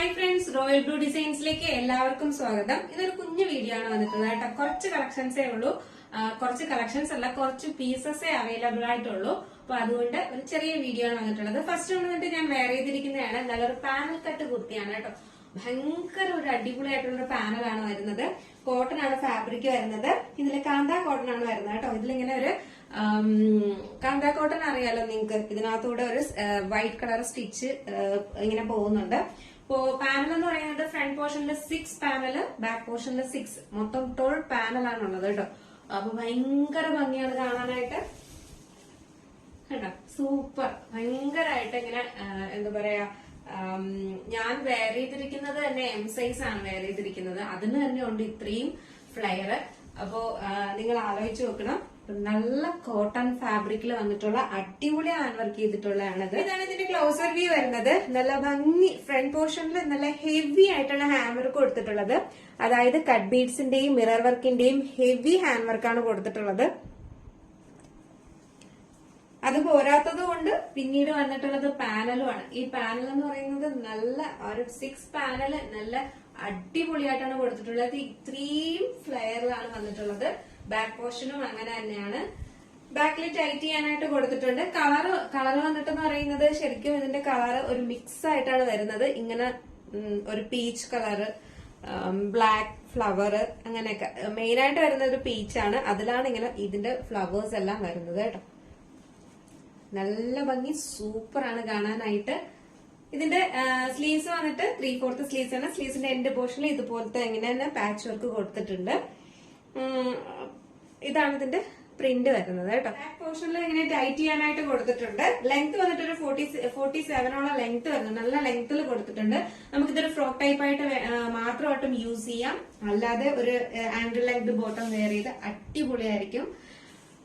Hi friends, royal blue ഡിസൈൻസിലേക്ക് എല്ലാവർക്കും സ്വാഗതം. ഇതൊരു കുഞ്ഞു വീഡിയോ ആണ് വന്നിട്ടുള്ളത് കേട്ടോ. കുറച്ച് കളക്ഷൻസേ ഉള്ളൂ, കുറച്ച് കളക്ഷൻസ് അല്ല, കുറച്ച് പീസസേ അവൈലബിൾ ആയിട്ടുള്ളൂ. അപ്പൊ അതുകൊണ്ട് ഒരു ചെറിയ വീഡിയോ ആണ് വന്നിട്ടുള്ളത്. ഫസ്റ്റ് വന്നിട്ട് ഞാൻ വെയർ ചെയ്തിരിക്കുന്നതാണ് നല്ലൊരു പാനൽ കട്ട് കുർത്തിയാണ് കേട്ടോ. ഭയങ്കര ഒരു അടിപൊളിയായിട്ടുള്ള പാനലാണ് വരുന്നത്. കോട്ടൺ ആണ് ഫാബ്രിക് വരുന്നത്. ഇതിൽ കാന്ത കോട്ടൺ ആണ് വരുന്നത് കേട്ടോ. ഇതിലിങ്ങനെ ഒരു കാന്ത കോട്ടൺ അറിയാലോ നിങ്ങൾക്ക്. ഇതിനകത്തൂടെ ഒരു വൈറ്റ് കളർ സ്റ്റിച്ച് ഇങ്ങനെ പോകുന്നുണ്ട്. ഇപ്പോ പാനൽ എന്ന് പറയുന്നത് ഫ്രണ്ട് പോർഷനിൽ 6 പാനൽ, ബാക്ക് പോർഷനിൽ 6, മൊത്തം 12 പാനലാണ് ഉള്ളത് കേട്ടോ. അപ്പൊ ഭയങ്കര ഭംഗിയാണ് കാണാനായിട്ട് കേട്ടോ. സൂപ്പർ, ഭയങ്കരമായിട്ട് ഇങ്ങനെ എന്താ പറയാ, ഞാൻ വെയർ ചെയ്തിരിക്കുന്നത് തന്നെ എം സൈസ് ആണ് വെയർ ചെയ്തിരിക്കുന്നത്. അതിന് തന്നെ ഉണ്ട് ഇത്രയും ഫ്ലെയർ. അപ്പോ നിങ്ങൾ ആലോചിച്ച് നോക്കണം. നല്ല കോട്ടൺ ഫാബ്രിക്കിൽ വന്നിട്ടുള്ള അടിപൊളി ഹാൻഡ് വർക്ക് ചെയ്തിട്ടുള്ളതാണത്. ഇതാണ് ഇതിന്റെ ക്ലോസർ വ്യൂ വരുന്നത്. നല്ല ഭംഗി ഫ്രണ്ട് പോർഷനിൽ നല്ല ഹെവി ആയിട്ടുള്ള ഹാൻഡ് വർക്ക് കൊടുത്തിട്ടുള്ളത്. അതായത് കട്ട് ബീഡ്സിന്റെയും മിറർ വർക്കിന്റെയും ഹെവി ഹാൻഡ് വർക്കാണ് കൊടുത്തിട്ടുള്ളത്. അത് പോരാത്തത് കൊണ്ട് പിന്നീട് വന്നിട്ടുള്ളത് പാനലുമാണ്. ഈ പാനൽ എന്ന് പറയുന്നത് നല്ല ഒരു 6 പാനൽ നല്ല അടിപൊളിയായിട്ടാണ് കൊടുത്തിട്ടുള്ളത്. ഇത്രയും ഫ്ലെയറിലാണ് വന്നിട്ടുള്ളത്. ബാക്ക് പോർഷനും അങ്ങനെ തന്നെയാണ്. ബാക്കിൽ ടൈറ്റ് ചെയ്യാനായിട്ട് കൊടുത്തിട്ടുണ്ട്. കളർ വന്നിട്ടെന്ന് പറയുന്നത് ശരിക്കും ഇതിന്റെ കളർ ഒരു മിക്സ് ആയിട്ടാണ് വരുന്നത്. ഇങ്ങനെ ഒരു പീച്ച് കളറ്, ബ്ലാക്ക് ഫ്ലവർ, അങ്ങനെയൊക്കെ മെയിൻ ആയിട്ട് വരുന്നത് ഒരു പീച്ചാണ്. അതിലാണ് ഇങ്ങനെ ഇതിന്റെ ഫ്ലവേഴ്സ് എല്ലാം വരുന്നത് കേട്ടോ. നല്ല ഭംഗി, സൂപ്പറാണ് കാണാനായിട്ട്. ഇതിന്റെ സ്ലീവ്സ് വന്നിട്ട് 3/4 സ്ലീവ്സ് ആണ്. സ്ലീവ്സിന്റെ എൻഡ് പോർഷനിൽ ഇതുപോലത്തെ ഇങ്ങനെ തന്നെ പാച്ച് വർക്ക് കൊടുത്തിട്ടുണ്ട്. ഇതാണ് ഇതിന്റെ പ്രിന്റ് വരുന്നത് കേട്ടോ. ബാക്ക് പോർഷനിൽ ഇങ്ങനെ ടൈറ്റ് ചെയ്യാനായിട്ട് കൊടുത്തിട്ടുണ്ട്. ലെങ്ത് വന്നിട്ട് ഒരു 47ഓളം ലെങ്ത് വരുന്നുണ്ട്. നല്ല ലെങ്ത്തിൽ കൊടുത്തിട്ടുണ്ട്. നമുക്കിതൊരു ഫ്രോക്ക് ടൈപ്പ് ആയിട്ട് മാത്രമായിട്ടും യൂസ് ചെയ്യാം. അല്ലാതെ ഒരു ആംഗിൾ ലെങ്ത് ബോട്ടം വെയർ ചെയ്ത് അടിപൊളിയായിരിക്കും.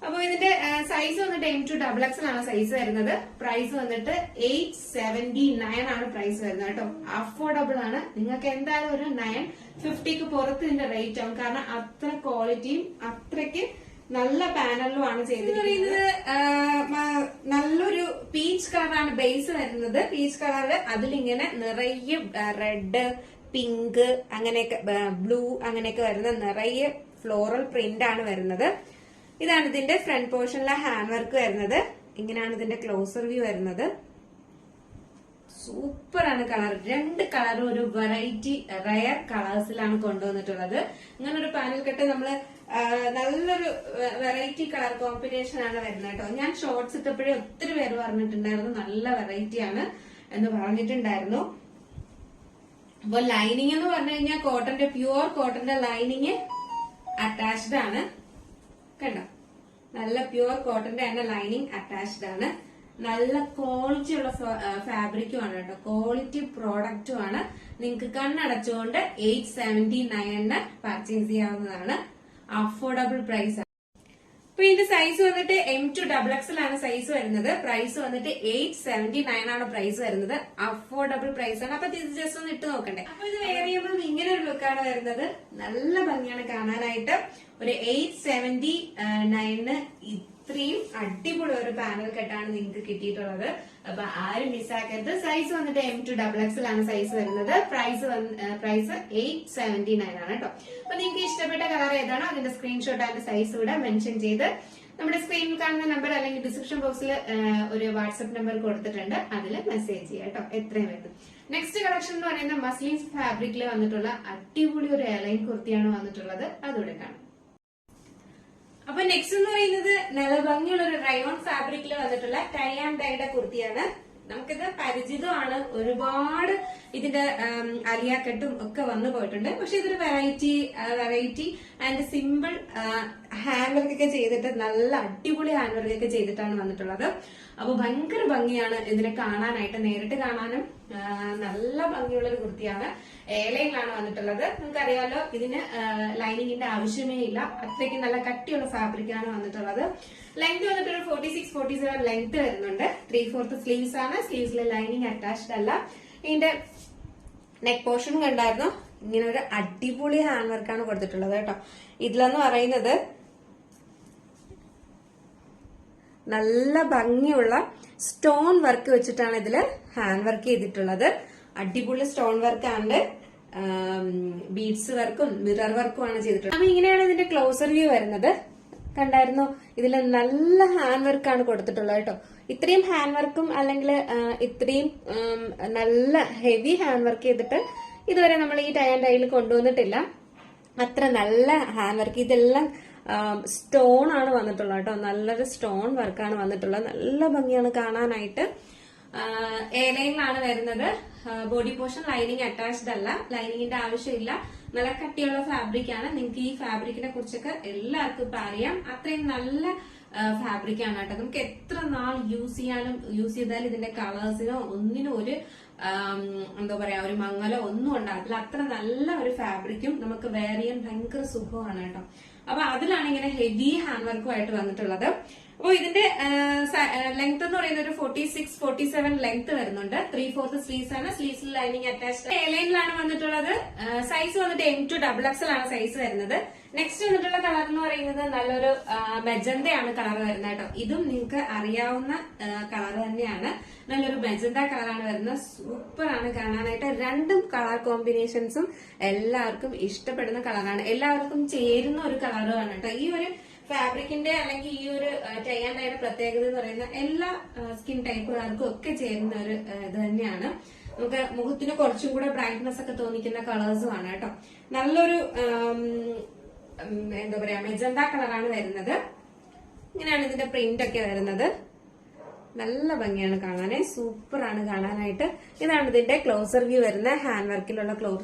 അപ്പൊ ഇതിന്റെ സൈസ് വന്നിട്ട് M2XX ആണ് സൈസ് വരുന്നത്. പ്രൈസ് വന്നിട്ട് 879 ആണ് പ്രൈസ് വരുന്നത് കേട്ടോ. അഫോർഡബിൾ ആണ്. നിങ്ങൾക്ക് എന്തായാലും ഒരു 950ക്ക് പുറത്ത് ഇതിന്റെ റേറ്റ് ആവും. കാരണം അത്ര ക്വാളിറ്റിയും അത്രയ്ക്ക് നല്ല പാനലും ആണ് ചെയ്തിരിക്കുന്നത്. നല്ലൊരു പീച്ച് കളറാണ് ബേസ് വരുന്നത്. പീച്ച് കളറ് അതിലിങ്ങനെ നിറയെ റെഡ്, പിങ്ക്, അങ്ങനെയൊക്കെ ബ്ലൂ അങ്ങനെയൊക്കെ വരുന്ന നിറയെ ഫ്ലോറൽ പ്രിന്റ് ആണ് വരുന്നത്. ഇതാണ് ഇതിന്റെ ഫ്രണ്ട് പോർഷനിലെ ഹാൻഡ് വർക്ക് വരുന്നത്. ഇങ്ങനെയാണ് ഇതിന്റെ ക്ലോസർ വ്യൂ വരുന്നത്. സൂപ്പറാണ് കളർ. 2 കളറും ഒരു വെറൈറ്റി റയർ കളേഴ്സിലാണ് കൊണ്ടുവന്നിട്ടുള്ളത്. ഇങ്ങനെ ഒരു പാനൽ കട്ട് നമ്മള് നല്ലൊരു വെറൈറ്റി കളർ കോമ്പിനേഷൻ ആണ് വരുന്നത് കേട്ടോ. ഞാൻ ഷോർട്സ് ഇട്ടപ്പോഴേ ഒത്തിരി പേര് പറഞ്ഞിട്ടുണ്ടായിരുന്നു നല്ല വെറൈറ്റി ആണ് എന്ന് പറഞ്ഞിട്ടുണ്ടായിരുന്നു. അപ്പൊ ലൈനിങ് എന്ന് പറഞ്ഞു കഴിഞ്ഞാൽ കോട്ടന്റെ പ്യുവർ കോട്ടന്റെ ലൈനിങ് അറ്റാച്ച്ഡ് ആണ്. കണ്ടോ, നല്ല പ്യുവർ കോട്ടന്റെ തന്നെ ലൈനിങ് അറ്റാച്ച്ഡ് ആണ്. നല്ല ക്വാളിറ്റി ഉള്ള ഫാബ്രിക്കും ആണ് കേട്ടോ. ക്വാളിറ്റി പ്രോഡക്റ്റും ആണ്. നിങ്ങൾക്ക് കണ്ണടച്ചുകൊണ്ട് 879 പർച്ചേസ് ചെയ്യാവുന്നതാണ്. Affordable price. അപ്പൊ ഇതിന്റെ സൈസ് വന്നിട്ട് M2XX ആണ് സൈസ് വരുന്നത്. പ്രൈസ് വന്നിട്ട് 879 ആണ് പ്രൈസ് വരുന്നത്. അഫോർഡബിൾ പ്രൈസ് ആണ്. അപ്പൊ ഇത് ജസ്റ്റ് ഒന്ന് ഇട്ട് നോക്കണ്ടേ. അപ്പൊ ഇത് വെയർ ചെയ്യുമ്പോൾ ഇങ്ങനെ ഒരു ലുക്കാണ് വരുന്നത്. നല്ല ഭംഗിയാണ് കാണാനായിട്ട്. ഒരു 879 ഇത്രയും അടിപൊളി ഒരു പാനൽ കെട്ടാണ് നിങ്ങൾക്ക് കിട്ടിയിട്ടുള്ളത്. അപ്പൊ ആരും മിസ്സാക്കരുത്. സൈസ് വന്നിട്ട് M2XX ആണ് സൈസ് വരുന്നത്. പ്രൈസ് 879 ആണ് കേട്ടോ. അപ്പൊ നിങ്ങൾക്ക് ഇഷ്ടപ്പെട്ട കളർ ഏതാണോ അതിന്റെ സ്ക്രീൻഷോട്ട് ആൻഡ് സൈസ് ഇവിടെ മെൻഷൻ ചെയ്ത് നമ്മുടെ സ്ക്രീനിൽ കാണുന്ന നമ്പർ അല്ലെങ്കിൽ ഡിസ്ക്രിപ്ഷൻ ബോക്സിൽ ഒരു വാട്സ്ആപ്പ് നമ്പർ കൊടുത്തിട്ടുണ്ട്. അതിൽ മെസ്സേജ് ചെയ്യാം കേട്ടോ. എത്രയും വേണം. നെക്സ്റ്റ് കളക്ഷൻ എന്ന് പറയുന്നത് മസ്ലിൻ ഫാബ്രിക്കിൽ വന്നിട്ടുള്ള അടിപൊളി ഒരു എയർലൈൻ കുർത്തിയാണ് വന്നിട്ടുള്ളത്. അതുകൂടെ കാണാം. അപ്പൊ നെക്സ്റ്റ് എന്ന് പറയുന്നത് നല്ല ഭംഗിയുള്ള ഒരു റയോൺ ഫാബ്രിക്കിൽ വന്നിട്ടുള്ള ടൈ ആൻഡ് ഡൈയുടെ കുർത്തിയാണ്. നമുക്കിത് പരിചിതമാണ്. ഒരുപാട് ഇതിന്റെ അലിയാക്കെട്ടും ഒക്കെ വന്നു പോയിട്ടുണ്ട്. പക്ഷെ ഇതൊരു variety and simple hand work ഒക്കെ ചെയ്തിട്ട് നല്ല അടിപൊളി ഹാൻഡ് വർക്ക് ഒക്കെ ചെയ്തിട്ടാണ് വന്നിട്ടുള്ളത്. അപ്പൊ ഭയങ്കര ഭംഗിയാണ് ഇതിനെ കാണാനായിട്ട്. നേരിട്ട് കാണാനും നല്ല ഭംഗിയുള്ള ഒരു കുർത്തിയാണ്. ഏലയിലാണ് വന്നിട്ടുള്ളത്. നിങ്ങൾക്കറിയാലോ ഇതിന് ലൈനിങ്ങിന്റെ ആവശ്യമേ ഇല്ല. അത്രയ്ക്ക് നല്ല കട്ടിയുള്ള ഫാബ്രിക്കാണ് വന്നിട്ടുള്ളത്. ലെങ്ത് വന്നിട്ട് ഒരു 46-47 ലെങ്ത് വരുന്നുണ്ട്. 3/4 സ്ലീവ്സ് ആണ്. സ്ലീവ്സിലെ ലൈനിങ് അറ്റാച്ച്ഡ് അല്ല. ഇതിന്റെ നെക്ക് പോർഷൻ കണ്ടായിരുന്നു. ഇങ്ങനെ ഒരു അടിപൊളി ഹാൻഡ് വർക്കാണ് കൊടുത്തിട്ടുള്ളത് കേട്ടോ. ഇതിലെന്ന് പറയുന്നത് നല്ല ഭംഗിയുള്ള സ്റ്റോൺ വർക്ക് വെച്ചിട്ടാണ് ഇതില് ഹാൻഡ് വർക്ക് ചെയ്തിട്ടുള്ളത്. അടിപൊളി സ്റ്റോൺ വർക്കാണ്, ബീഡ്സ് വർക്കും മിറർ വർക്കും ആണ് ചെയ്തിട്ടുള്ളത്. അപ്പൊ ഇങ്ങനെയാണ് ഇതിന്റെ ക്ലോസർ വ്യൂ വരുന്നത്. കണ്ടായിരുന്നു, ഇതിൽ നല്ല ഹാൻഡ് വർക്കാണ് കൊടുത്തിട്ടുള്ളത് കേട്ടോ. ഇത്രയും ഹാൻഡ് വർക്കും അല്ലെങ്കിൽ ഇത്രയും നല്ല ഹെവി ഹാൻഡ് വർക്ക് ചെയ്തിട്ട് ഇതുവരെ നമ്മൾ ഈ ടൈ ആൻഡ് ഡൈയിൽ കൊണ്ടുവന്നിട്ടില്ല. അത്ര നല്ല ഹാൻഡ് വർക്ക്. ഇതെല്ലാം സ്റ്റോൺ ആണ് വന്നിട്ടുള്ളത് കേട്ടോ. നല്ലൊരു സ്റ്റോൺ വർക്കാണ് വന്നിട്ടുള്ളത്. നല്ല ഭംഗിയാണ് കാണാനായിട്ട്. എയർലൈനിലാണ് വരുന്നത്. ബോഡി പോർഷൻ ലൈനിങ് അറ്റാച്ച്ഡ് അല്ല, ലൈനിങ്ങിന്റെ ആവശ്യമില്ല. നല്ല കട്ടിയുള്ള ഫാബ്രിക് ആണ്. നിങ്ങൾക്ക് ഈ ഫാബ്രിക്കിനെ കുറിച്ചൊക്കെ എല്ലാവർക്കും ഇപ്പൊ അറിയാം. അത്രയും നല്ല ഫാബ്രിക് ആണ് കേട്ടോ. നമുക്ക് എത്ര നാൾ യൂസ് ചെയ്താലും ഇതിന്റെ കളേഴ്സിനോ ഒന്നിനും ഒരു എന്താ പറയാ ഒരു മങ്ങലോ ഒന്നും ഉണ്ടാകില്ല. അത്ര നല്ല ഒരു ഫാബ്രിക്കും നമുക്ക് വെയർ ചെയ്യാൻ ഭയങ്കര സുഖമാണ് കേട്ടോ. അപ്പൊ അതിലാണ് ഇങ്ങനെ ഹെവി ഹാൻഡ് വർക്കുമായിട്ട് വന്നിട്ടുള്ളത്. അപ്പൊ ഇതിന്റെ ലെങ്ത് എന്ന് പറയുന്നത് ഒരു 46-47 ലെങ്ത് വരുന്നുണ്ട്. 3/4 സ്ലീവ്സ് ആണ്. സ്ലീവ്സിൽ ലൈനിങ് അറ്റാച്ച്ഡ്. എലൈനിലാണ് വന്നിട്ടുള്ളത്. സൈസ് വന്നിട്ട് M2XXL ആണ് സൈസ് വരുന്നത്. നെക്സ്റ്റ് വന്നിട്ടുള്ള കളർ എന്ന് പറയുന്നത് നല്ലൊരു മെജന്തയാണ് കളർ വരുന്നത് കേട്ടോ. ഇതും നിങ്ങൾക്ക് അറിയാവുന്ന കളർ തന്നെയാണ്. നല്ലൊരു മെജന്ത കളറാണ് വരുന്നത്. സൂപ്പർ ആണ് കാണാനായിട്ട്. രണ്ടും കളർ കോമ്പിനേഷൻസും എല്ലാവർക്കും ഇഷ്ടപ്പെടുന്ന കളറാണ്. എല്ലാവർക്കും ചേരുന്ന ഒരു കളറുമാണ് കേട്ടോ. ഈ ഒരു ഫാബ്രിക്കിന്റെ അല്ലെങ്കിൽ ഈ ഒരു ടൈ ആൻഡ് ഡൈയുടെ പ്രത്യേകത എന്ന് പറയുന്നത് എല്ലാ സ്കിൻ ടൈപ്പുകാർക്കും ഒക്കെ ചേരുന്ന ഒരു ഇത് തന്നെയാണ്. നമുക്ക് മുഖത്തിന് കുറച്ചും കൂടെ ബ്രൈറ്റ്നെസ് ഒക്കെ തോന്നിക്കുന്ന കളേഴ്സും ആണ് കേട്ടോ. നല്ലൊരു എന്താ പറയാ മെജന്ത കളറാണ് വരുന്നത്. ഇങ്ങനെയാണ് ഇതിന്റെ പ്രിന്റ് ഒക്കെ വരുന്നത്. നല്ല ഭംഗിയാണ് കാണാനേ, സൂപ്പർ ആണ് കാണാനായിട്ട്. ഇതാണ് ഇതിന്റെ ക്ലോസർ വ്യൂ വരുന്ന ഹാൻഡ് വർക്കിലുള്ള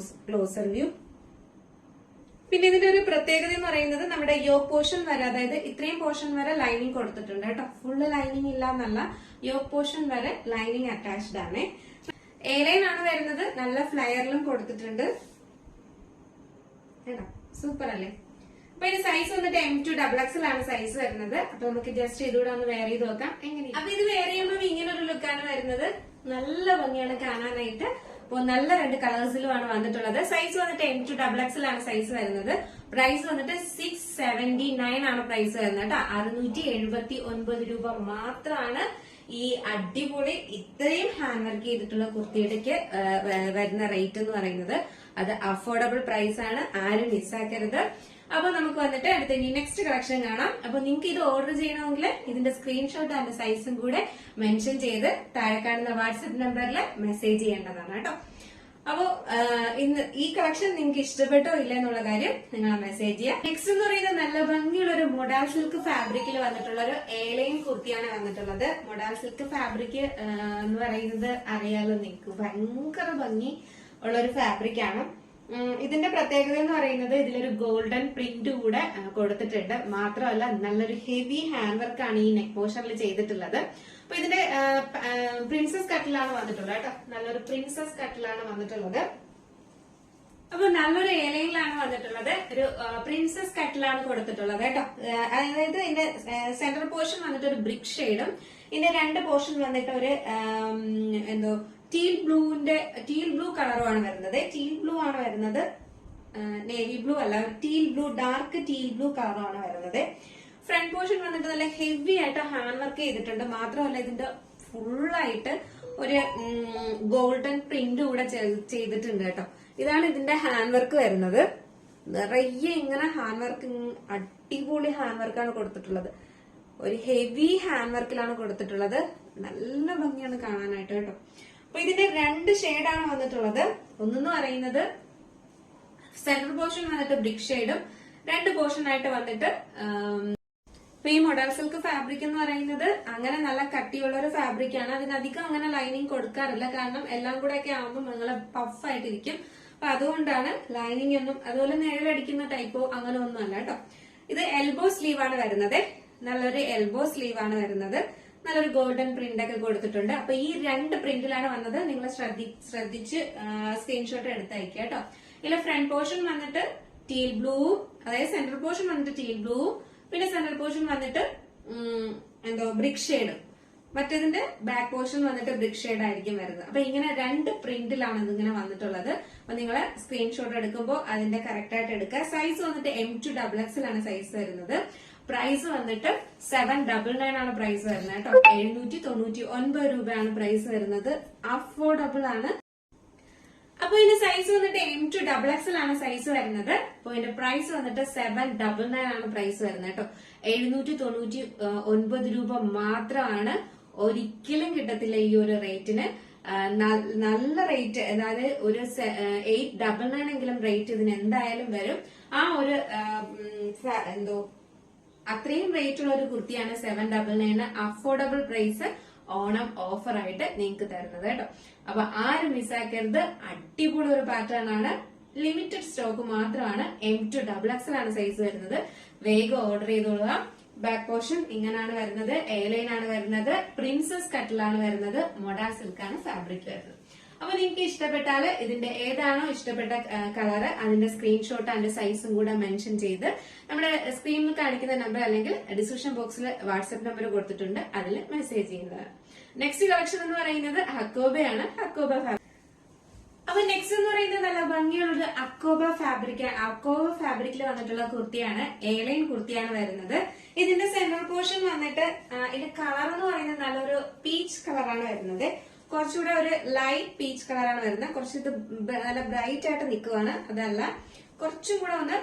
ക്ലോസർ വ്യൂ. പിന്നെ ഇതിന്റെ ഒരു പ്രത്യേകത എന്ന് പറയുന്നത് നമ്മുടെ യോക്ക് പോർഷൻ വരെ, അതായത് ഇത്രയും പോർഷൻ വരെ ലൈനിങ് കൊടുത്തിട്ടുണ്ട് കേട്ടോ. ഫുള്ള് ലൈനിങ് ഇല്ല എന്നല്ല, യോക്ക് പോർഷൻ വരെ ലൈനിങ് അറ്റാച്ച്ഡ് ആണ്. എയർലൈൻ ആണ് വരുന്നത്. നല്ല ഫ്ലയറിലും കൊടുത്തിട്ടുണ്ട് കേട്ടോ. സൂപ്പർ അല്ലേ? അപ്പൊ ഇത് സൈസ് വന്നിട്ട് M2XXL ആണ് സൈസ് വരുന്നത്. അപ്പൊ നമുക്ക് ജസ്റ്റ് ഇതുകൂടെ ഒന്ന് വെയർ ചെയ്ത് നോക്കാം എങ്ങനെയാണ്. അപ്പൊ ഇത് വെയർ ചെയ്യുമ്പോൾ ഇങ്ങനെ ഒരു ലുക്കാണ് വരുന്നത്. നല്ല ഭംഗിയാണ് കാണാനായിട്ട്. അപ്പോൾ നല്ല രണ്ട് കളേഴ്സിലുമാണ് വന്നിട്ടുള്ളത്. സൈസ് വന്നിട്ട് M2XXL ആണ് സൈസ് വരുന്നത്. പ്രൈസ് വന്നിട്ട് 679 ആണ് പ്രൈസ് വരുന്നത് കേട്ടോ. 679 രൂപ മാത്രമാണ് ഈ അടിപൊളി ഇത്രയും ഹാൻഡ് വർക്ക് ചെയ്തിട്ടുള്ള കുർത്തിയുടെക്ക് വരുന്ന റേറ്റ് എന്ന് പറയുന്നത്. അത് അഫോർഡബിൾ പ്രൈസ് ആണ്. ആരും മിസ്സാക്കരുത്. അപ്പൊ നമുക്ക് വന്നിട്ട് അടുത്ത ഇനി നെക്സ്റ്റ് കളക്ഷൻ കാണാം. അപ്പൊ നിങ്ങൾക്ക് ഇത് ഓർഡർ ചെയ്യണമെങ്കിൽ ഇതിന്റെ സ്ക്രീൻഷോട്ട് അതിന്റെ സൈസും കൂടെ മെൻഷൻ ചെയ്ത് താഴെ കാണുന്ന വാട്സ്ആപ്പ് നമ്പറിൽ മെസ്സേജ് ചെയ്യേണ്ടതാണ് കേട്ടോ. അപ്പോ ഇന്ന് ഈ കളക്ഷൻ നിങ്ങൾക്ക് ഇഷ്ടപ്പെട്ടോ ഇല്ല എന്നുള്ള കാര്യം നിങ്ങൾ മെസ്സേജ് ചെയ്യാം. നെക്സ്റ്റ് എന്ന് പറയുന്നത് നല്ല ഭംഗിയുള്ള ഒരു മൊഡാൾ സിൽക്ക് ഫാബ്രിക്കിൽ വന്നിട്ടുള്ള ഒരു എയർലൈൻ കുർത്തിയാണ് വന്നിട്ടുള്ളത്. മൊഡാൾ സിൽക്ക് ഫാബ്രിക് എന്ന് പറയുന്നത് അറിയാലോ നിങ്ങൾക്ക്, ഭയങ്കര ഭംഗി ഉള്ള ഒരു ഫാബ്രിക് ആണ്. ഇതിന്റെ പ്രത്യേകത എന്ന് പറയുന്നത് ഇതിലൊരു ഗോൾഡൻ പ്രിന്റ് കൂടെ കൊടുത്തിട്ടുണ്ട്. മാത്രമല്ല നല്ലൊരു ഹെവി ഹാൻഡ് വർക്കാണ് ഈ നെക്ക് പോർഷനിൽ ചെയ്തിട്ടുള്ളത്. അപ്പൊ ഇതിന്റെ പ്രിൻസസ് കട്ടിലാണ് വന്നിട്ടുള്ളത് കേട്ടോ. നല്ലൊരു പ്രിൻസസ് കട്ടിലാണ് വന്നിട്ടുള്ളത്. അപ്പൊ നല്ലൊരു ഏലയിലാണ് വന്നിട്ടുള്ളത്. ഒരു പ്രിൻസസ് കട്ടിലാണ് കൊടുത്തിട്ടുള്ളത് കേട്ടോ. അതായത് ഇതിന്റെ സെന്റർ പോർഷൻ വന്നിട്ട് ഒരു ബ്രിക്ക് ഷെയ്ഡും ഇതിന്റെ രണ്ട് പോർഷൻ വന്നിട്ട് ഒരു എന്തോ ടീൽ ബ്ലൂ കളറുമാണ് വരുന്നത്. ടീൽ ബ്ലൂ ആണ് വരുന്നത്, നേവി ബ്ലൂ അല്ല, teal blue, dark teal blue കളറാണ് വരുന്നത്. ഫ്രണ്ട് പോർഷൻ വന്നിട്ട് നല്ല ഹെവി ആയിട്ട് ഹാൻഡ് വർക്ക് ചെയ്തിട്ടുണ്ട്. മാത്രമല്ല ഇതിന്റെ ഫുള്ളായിട്ട് ഒരു ഗോൾഡൻ പ്രിന്റ് കൂടെ ചെയ്തിട്ടുണ്ട് കേട്ടോ. ഇതാണ് ഇതിന്റെ ഹാൻഡ് വർക്ക് വരുന്നത്. നിറയെ ഇങ്ങനെ ഹാൻഡ് വർക്ക്, അടിപൊളി ഹാൻഡ് വർക്കാണ് കൊടുത്തിട്ടുള്ളത്. ഒരു ഹെവി ഹാൻഡ് വർക്കിലാണ് കൊടുത്തിട്ടുള്ളത്. നല്ല ഭംഗിയാണ് കാണാനായിട്ട് കേട്ടോ. അപ്പൊ ഇതിന്റെ രണ്ട് ഷെയ്ഡാണ് വന്നിട്ടുള്ളത്. ഒന്നെന്ന് പറയുന്നത് സെന്റർ പോർഷൻ വന്നിട്ട് ബ്രിക്ക് ഷെയ്ഡും രണ്ട് പോർഷൻ ആയിട്ട് വന്നിട്ട് ഇപ്പൊ ഈ മൊഡാൾ സിൽക്ക് ഫാബ്രിക് എന്ന് പറയുന്നത് അങ്ങനെ നല്ല കട്ടിയുള്ള ഒരു ഫാബ്രിക് ആണ്. അതിനധികം അങ്ങനെ ലൈനിങ് കൊടുക്കാറില്ല. കാരണം എല്ലാം കൂടെ ഒക്കെ ആവുമ്പോൾ നിങ്ങൾ പഫ് ആയിട്ടിരിക്കും. അപ്പൊ അതുകൊണ്ടാണ് ലൈനിങ് ഒന്നും അതുപോലെ നിഴലടിക്കുന്ന ടൈപ്പോ അങ്ങനെ ഒന്നും അല്ല കേട്ടോ. ഇത് എൽബോ സ്ലീവ് ആണ് വരുന്നത്. നല്ലൊരു എൽബോ സ്ലീവ് ആണ് വരുന്നത്. നല്ലൊരു ഗോൾഡൻ പ്രിന്റ് ഒക്കെ കൊടുത്തിട്ടുണ്ട്. അപ്പൊ ഈ രണ്ട് പ്രിന്റിലാണ് വന്നത്. നിങ്ങൾ ശ്രദ്ധിച്ച് സ്ക്രീൻഷോട്ട് എടുത്തയക്കുക കേട്ടോ. ഇതിലെ ഫ്രണ്ട് പോർഷൻ വന്നിട്ട് ടീൽ ബ്ലൂ, അതായത് സെന്റർ പോർഷൻ വന്നിട്ട് ടീൽ ബ്ലൂ, പിന്നെ സെന്റർ പോർഷൻ വന്നിട്ട് എന്തോ ബ്രിക്ക് ഷെയ്ഡ്, മറ്റേതിന്റെ ബാക്ക് പോർഷൻ വന്നിട്ട് ബ്രിക്ക് ഷെയ്ഡ് ആയിരിക്കും വരുന്നത്. അപ്പൊ ഇങ്ങനെ രണ്ട് പ്രിന്റിലാണ് ഇതിങ്ങനെ വന്നിട്ടുള്ളത്. അപ്പൊ നിങ്ങൾ സ്ക്രീൻഷോട്ട് എടുക്കുമ്പോൾ അതിന്റെ കറക്റ്റ് ആയിട്ട് എടുക്കുക. സൈസ് വന്നിട്ട് M2XXL ആണ് സൈസ് വരുന്നത്. പ്രൈസ് വന്നിട്ട് 799 ആണ് പ്രൈസ് വരുന്നത് കേട്ടോ. 799 രൂപയാണ് പ്രൈസ് വരുന്നത്. അഫോർഡബിൾ ആണ്. അപ്പൊ ഇതിന്റെ സൈസ് വന്നിട്ട് M2XXL ആണ് സൈസ് വരുന്നത്. അപ്പൊ ഇതിന്റെ പ്രൈസ് വന്നിട്ട് 799 ആണ് പ്രൈസ് വരുന്നത് കേട്ടോ. 799 രൂപ മാത്രമാണ്. ഒരിക്കലും കിട്ടത്തില്ല ഈ ഒരു റേറ്റിന്. നല്ല റേറ്റ്, അതായത് ഒരു 899 എങ്കിലും റേറ്റ് ഇതിന് എന്തായാലും വരും. ആ ഒരു അത്രയും റേറ്റ് ഉള്ള ഒരു കുർത്തിയാണ് 799 അഫോർഡബിൾ പ്രൈസ് ഓണം ഓഫർ ആയിട്ട് നിങ്ങൾക്ക് തരുന്നത് കേട്ടോ. അപ്പൊ ആരും മിസ്സാക്കരുത്. അടിപൊളി ഒരു പാറ്റേൺ ആണ്. ലിമിറ്റഡ് സ്റ്റോക്ക് മാത്രമാണ്. M2XXL ആണ് സൈസ് വരുന്നത്. വേഗം ഓർഡർ ചെയ്തോളുക. ബാക്ക് പോർഷൻ ഇങ്ങനെയാണ് വരുന്നത്. എയർലൈൻ ആണ് വരുന്നത്. പ്രിൻസസ് കട്ടിലാണ് വരുന്നത്. മൊഡാ സിൽക്ക് ആണ് ഫാബ്രിക് വരുന്നത്. അപ്പൊ നിങ്ങൾക്ക് ഇഷ്ടപ്പെട്ടാല് ഇതിന്റെ ഏതാണോ ഇഷ്ടപ്പെട്ട കളറ് അതിന്റെ സ്ക്രീൻഷോട്ട് അതിന്റെ സൈസും കൂടെ മെൻഷൻ ചെയ്ത് നമ്മുടെ സ്ക്രീനിൽ കാണിക്കുന്ന നമ്പർ അല്ലെങ്കിൽ ഡിസ്ക്രിപ്ഷൻ ബോക്സിൽ വാട്സ്ആപ്പ് നമ്പർ കൊടുത്തിട്ടുണ്ട്, അതിൽ മെസ്സേജ് ചെയ്യുന്നതാണ്. നെക്സ്റ്റ് കളക്ഷൻ എന്ന് പറയുന്നത് ഹക്കോബയാണ്. ഹക്കോബ ഫാബ്രിക്. അപ്പൊ നെക്സ്റ്റ് എന്ന് പറയുന്നത് നല്ല ഭംഗിയുള്ളൊരു അക്കോബ ഫാബ്രിക്കിൽ വന്നിട്ടുള്ള കുർത്തിയാണ്. എയർലൈൻ കുർത്തിയാണ് വരുന്നത്. ഇതിന്റെ സെൻട്രൽ പോർഷൻ വന്നിട്ട് ഇതിന്റെ കളർ എന്ന് പറയുന്നത് നല്ലൊരു പീച്ച് കളറാണ് വരുന്നത്. കുറച്ചുകൂടെ ഒരു ലൈറ്റ് പീച്ച് കളറാണ് വരുന്നത്. കുറച്ച് ഇത് നല്ല ബ്രൈറ്റ് ആയിട്ട് നിൽക്കുവാണ്, അതല്ല കുറച്ചും കൂടെ ഒന്ന്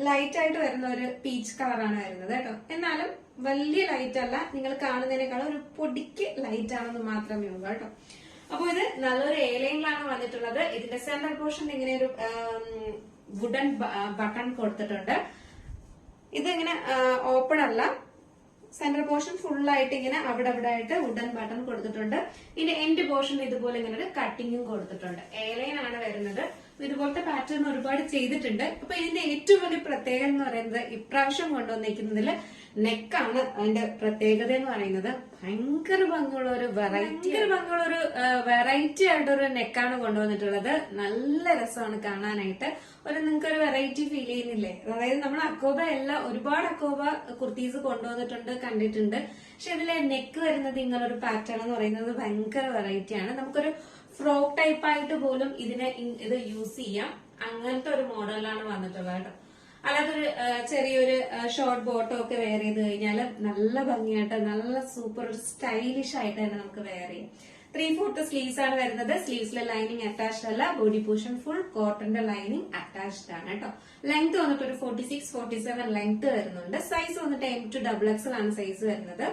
ലൈറ്റ് ആയിട്ട് വരുന്ന ഒരു പീച്ച് കളറാണ് വരുന്നത് കേട്ടോ. എന്നാലും വലിയ ലൈറ്റ് അല്ല, നിങ്ങൾ കാണുന്നതിനേക്കാളും ഒരു പൊടിക്ക് ലൈറ്റ് ആണെന്ന് മാത്രമേ ഉള്ളൂ കേട്ടോ. അപ്പൊ ഇത് നല്ലൊരു എയർലൈനിലാണ് വന്നിട്ടുള്ളത്. ഇതിന്റെ സെൻട്രൽ പോർഷൻ ഇങ്ങനെ ഒരു വുഡൻ ബട്ടൺ കൊടുത്തിട്ടുണ്ട്. ഇതിങ്ങനെ ഓപ്പൺ അല്ല, സെൻട്രൽ പോർഷൻ ഫുൾ ആയിട്ട് ഇങ്ങനെ അവിടെ ആയിട്ട് വുഡൻ ബട്ടൺ കൊടുത്തിട്ടുണ്ട്. ഇതിന്റെ എൻഡ് പോർഷൻ ഇതുപോലെ ഇങ്ങനെ ഒരു കട്ടിങ്ങും കൊടുത്തിട്ടുണ്ട്. എയർലൈൻ ആണ് വരുന്നത്. ഇതുപോലത്തെ പാറ്റേൺ ഒരുപാട് ചെയ്തിട്ടുണ്ട്. അപ്പൊ ഇതിന്റെ ഏറ്റവും വലിയ പ്രത്യേകത എന്ന് പറയുന്നത് ഇപ്രാവശ്യം കൊണ്ടുവന്നിരിക്കുന്നതിൽ നെക്കാണ് അതിന്റെ പ്രത്യേകത എന്ന് പറയുന്നത്. ഭയങ്കര ഭംഗിയുള്ള ഒരു വെറൈറ്റി ആയിട്ടൊരു നെക്കാണ് കൊണ്ടുവന്നിട്ടുള്ളത്. നല്ല രസമാണ് കാണാനായിട്ട്. നിങ്ങൾക്കൊരു വെറൈറ്റി ഫീൽ ചെയ്യുന്നില്ലേ? അതായത് നമ്മൾ ഒരുപാട് അക്കോബ കുർത്തീസ് കൊണ്ടുവന്നിട്ടുണ്ട്, കണ്ടിട്ടുണ്ട്. പക്ഷെ ഇതിലെ നെക്ക് വരുന്നത് ഇങ്ങനൊരു പാറ്റേൺ എന്ന് പറയുന്നത് ഭയങ്കര വെറൈറ്റിയാണ്. നമുക്കൊരു ഫ്രോക്ക് ടൈപ്പ് ആയിട്ട് പോലും ഇത് യൂസ് ചെയ്യാം. അങ്ങനത്തെ ഒരു മോഡലാണ് വന്നിട്ടുള്ളത് കേട്ടോ. അല്ലാതൊരു ചെറിയൊരു ഷോർട്ട് ബോട്ടം ഒക്കെ വെയർ ചെയ്ത് കഴിഞ്ഞാൽ നല്ല ഭംഗിയായിട്ട് നല്ല സൂപ്പർ സ്റ്റൈലിഷ് ആയിട്ട് തന്നെ നമുക്ക് വെയർ ചെയ്യാം. 3/4 സ്ലീവ്സ് ആണ് വരുന്നത്. സ്ലീവ്സിലെ ലൈനിങ് അറ്റാച്ച്ഡ് അല്ല. ബോഡി പോർഷൻ ഫുൾ കോട്ടന്റെ ലൈനിങ് അറ്റാച്ച്ഡ് ആണ് കേട്ടോ. ലെങ്ത് വന്നിട്ട് ഒരു 46-47 ലെങ്ത് വരുന്നുണ്ട്. സൈസ് വന്നിട്ട് M2XXL ആണ് സൈസ് വരുന്നത്.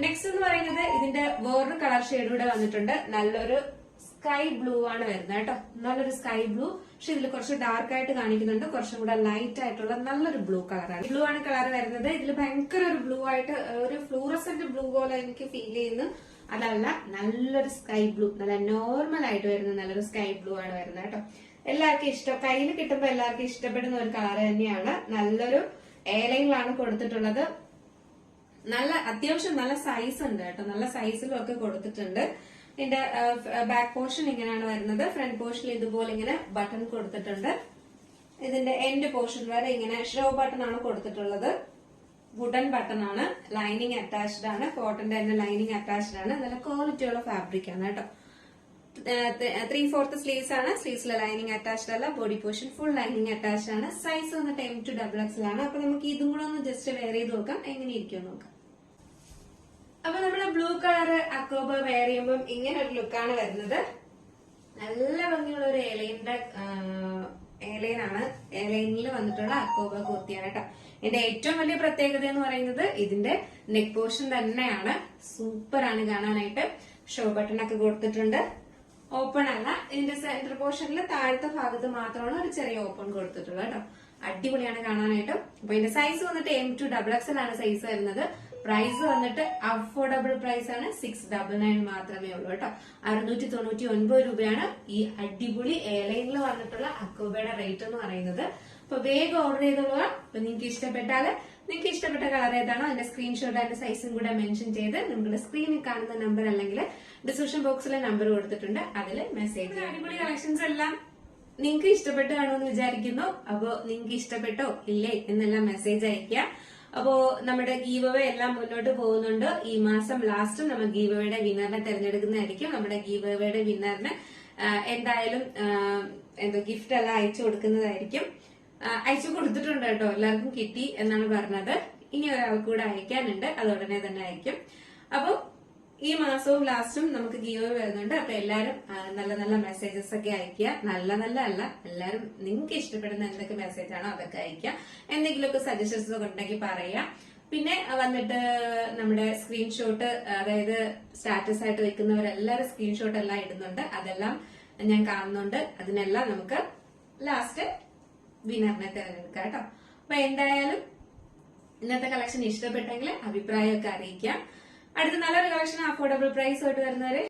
നെക്സ്റ്റ് എന്ന് പറയുന്നത് ഇതിന്റെ വേറൊരു കളർ ഷെയ്ഡ് കൂടെ വന്നിട്ടുണ്ട്. നല്ലൊരു സ്കൈ ബ്ലൂ ആണ് വരുന്നത് കേട്ടോ. നല്ലൊരു സ്കൈ ബ്ലൂ. പക്ഷെ ഇതിൽ കുറച്ച് ഡാർക്ക് ആയിട്ട് കാണിക്കുന്നുണ്ട്. കുറച്ചും കൂടെ ലൈറ്റ് ആയിട്ടുള്ള നല്ലൊരു ബ്ലൂ കളറാണ്. ബ്ലൂ ആണ് കളർ വരുന്നത്. ഇതിൽ ഭയങ്കര ഒരു ബ്ലൂ ആയിട്ട് ഒരു ഫ്ലൂറസെന്റ് ബ്ലൂ പോലെ എനിക്ക് ഫീൽ ചെയ്യുന്നു. അതല്ല, നല്ലൊരു സ്കൈ ബ്ലൂ, നല്ല നോർമൽ ആയിട്ട് വരുന്ന നല്ലൊരു സ്കൈ ബ്ലൂ ആണ് വരുന്നത് കേട്ടോ. എല്ലാവർക്കും ഇഷ്ടം, കയ്യിൽ കിട്ടുമ്പോൾ എല്ലാവർക്കും ഇഷ്ടപ്പെടുന്ന ഒരു കളർ തന്നെയാണ്. നല്ലൊരു എയർലൈനിലാണ് കൊടുത്തിട്ടുള്ളത്. അത്യാവശ്യം നല്ല സൈസ് ഉണ്ട് കേട്ടോ. നല്ല സൈസിലും ഒക്കെ കൊടുത്തിട്ടുണ്ട്. ഇതിന്റെ ബാക്ക് പോർഷൻ ഇങ്ങനെയാണ് വരുന്നത്. ഫ്രണ്ട് പോർഷനിൽ ഇതുപോലെ ഇങ്ങനെ ബട്ടൺ കൊടുത്തിട്ടുണ്ട്. ഇതിന്റെ എൻഡ് പോർഷൻ വരെ ഇങ്ങനെ ഷോ ബട്ടൺ ആണ് കൊടുത്തിട്ടുള്ളത്. വുഡൻ ബട്ടൺ ആണ്. ലൈനിങ് അറ്റാച്ച്ഡ് ആണ്. കോട്ടന്റെ തന്നെ ലൈനിങ് അറ്റാച്ച്ഡ് ആണ്. നല്ല ക്വാളിറ്റി ഉള്ള ഫാബ്രിക് ആണ് കേട്ടോ. 3/4 സ്ലീവ്സ് ആണ്. സ്ലീവ്സിലെ ലൈനിങ് അറ്റാച്ച്ഡ് അല്ല. Body portion full lining attached ആണ്. സൈസ് വന്നിട്ട് M2XXL ആണ്. അപ്പൊ നമുക്ക് ഇതും കൂടെ ഒന്ന് ജസ്റ്റ് വെയർ ചെയ്ത് നോക്കാം, എങ്ങനെ ഇരിക്കും നോക്കാം. അപ്പൊ നമ്മുടെ ബ്ലൂ കളർ അക്കോബ വെയർ ചെയ്യുമ്പോൾ ഇങ്ങനെ ഒരു ലുക്കാണ് വരുന്നത്. നല്ല ഭംഗിയുള്ള ഒരു എയർലൈനാണ്. എയർലൈനിൽ വന്നിട്ടുള്ള അക്കോബ കുർത്തിയാണ് കേട്ടോ. ഇതിന്റെ ഏറ്റവും വലിയ പ്രത്യേകത എന്ന് പറയുന്നത് ഇതിന്റെ നെക്ക് പോർഷൻ തന്നെയാണ്. സൂപ്പർ ആണ് കാണാനായിട്ട്. ഷോ ബട്ടൺ ഒക്കെ കൊടുത്തിട്ടുണ്ട്. ഓപ്പൺ അല്ല. ഇതിന്റെ സെന്റർ പോർഷനിൽ താഴത്തെ ഭാഗത്ത് മാത്രമാണ് ഒരു ചെറിയ ഓപ്പൺ കൊടുത്തിട്ടുള്ളത് കേട്ടോ. അടിപൊളിയാണ് കാണാനായിട്ട്. അപ്പൊ ഇതിന്റെ സൈസ് വന്നിട്ട് M2XXL ആണ് സൈസ് വരുന്നത്. പ്രൈസ് വന്നിട്ട് അഫോർഡബിൾ പ്രൈസ് ആണ്. 699 മാത്രമേ ഉള്ളൂ കേട്ടോ. 699 രൂപയാണ് ഈ അടിപൊളി എയർലൈനിൽ വന്നിട്ടുള്ള അക്കോബയുടെ റേറ്റ് എന്ന് പറയുന്നത്. അപ്പൊ വേഗം ഓർഡർ ചെയ്തോളുക. അപ്പൊ നിങ്ങൾക്ക് ഇഷ്ടപ്പെട്ട കളർ ഏതാണോ അതിന്റെ സ്ക്രീൻഷോട്ട് അതിന്റെ സൈസും കൂടെ മെൻഷൻ ചെയ്ത് നിങ്ങളുടെ സ്ക്രീനിൽ കാണുന്ന നമ്പർ അല്ലെങ്കിൽ ഡിസ്ക്രിപ്ഷൻ ബോക്സിലെ നമ്പർ കൊടുത്തിട്ടുണ്ട്, അതിൽ മെസ്സേജ്. അടിപൊളി കളക്ഷൻസ് എല്ലാം നിങ്ങൾക്ക് ഇഷ്ടപ്പെട്ടു കാണുമെന്ന് വിചാരിക്കുന്നു. അപ്പോ നിങ്ങൾക്ക് ഇഷ്ടപ്പെട്ടോ ഇല്ലേ എന്നെല്ലാം മെസ്സേജ് അയക്കുക. അപ്പോ നമ്മുടെ ഗീവ് അവേ എല്ലാം മുന്നോട്ട് പോകുന്നുണ്ട്. ഈ മാസം ലാസ്റ്റ് നമ്മൾ ഗീവ് അവേയുടെ വിന്നറിനെ തെരഞ്ഞെടുക്കുന്നതായിരിക്കും. നമ്മുടെ ഗീവ് അവേയുടെ വിന്നറിന് എന്തായാലും ഗിഫ്റ്റ് എല്ലാം അയച്ചു കൊടുക്കുന്നതായിരിക്കും. അയച്ചു കൊടുത്തിട്ടുണ്ട് കേട്ടോ. എല്ലാവർക്കും കിട്ടി എന്നാണ് പറഞ്ഞത്. ഇനി ഒരാൾക്ക് കൂടെ അയക്കാനുണ്ട്, അത് ഉടനെ തന്നെ അയക്കും. അപ്പൊ ഈ മാസവും ലാസ്റ്റും നമുക്ക് ഗീവ് വരുന്നുണ്ട്. അപ്പൊ എല്ലാരും നല്ല നല്ല മെസ്സേജസ് ഒക്കെ അയക്കുക. നല്ല നല്ല അല്ല, എല്ലാരും നിങ്ങൾക്ക് ഇഷ്ടപ്പെടുന്ന എന്തൊക്കെ മെസ്സേജ് ആണോ അതൊക്കെ അയക്കുക. എന്തെങ്കിലുമൊക്കെ സജഷൻസ് ഒക്കെ ഉണ്ടെങ്കിൽ പറയാം. പിന്നെ വന്നിട്ട് നമ്മുടെ സ്ക്രീൻഷോട്ട്, അതായത് സ്റ്റാറ്റസ് ആയിട്ട് വെക്കുന്നവരെല്ലാരും സ്ക്രീൻഷോട്ട് എല്ലാം ഇടുന്നുണ്ട്. അതെല്ലാം ഞാൻ കാണുന്നുണ്ട്. അതിനെല്ലാം നമുക്ക് ലാസ്റ്റ് വിന്നറിനെ തിരഞ്ഞെടുക്കാം കേട്ടോ. അപ്പൊ എന്തായാലും ഇന്നത്തെ കളക്ഷൻ ഇഷ്ടപ്പെട്ടെങ്കിൽ അഭിപ്രായമൊക്കെ അറിയിക്കാം. അടുത്ത നല്ലൊരു കളക്ഷൻ അഫോർഡബിൾ പ്രൈസ് ആയിട്ട് വരുന്നവരെ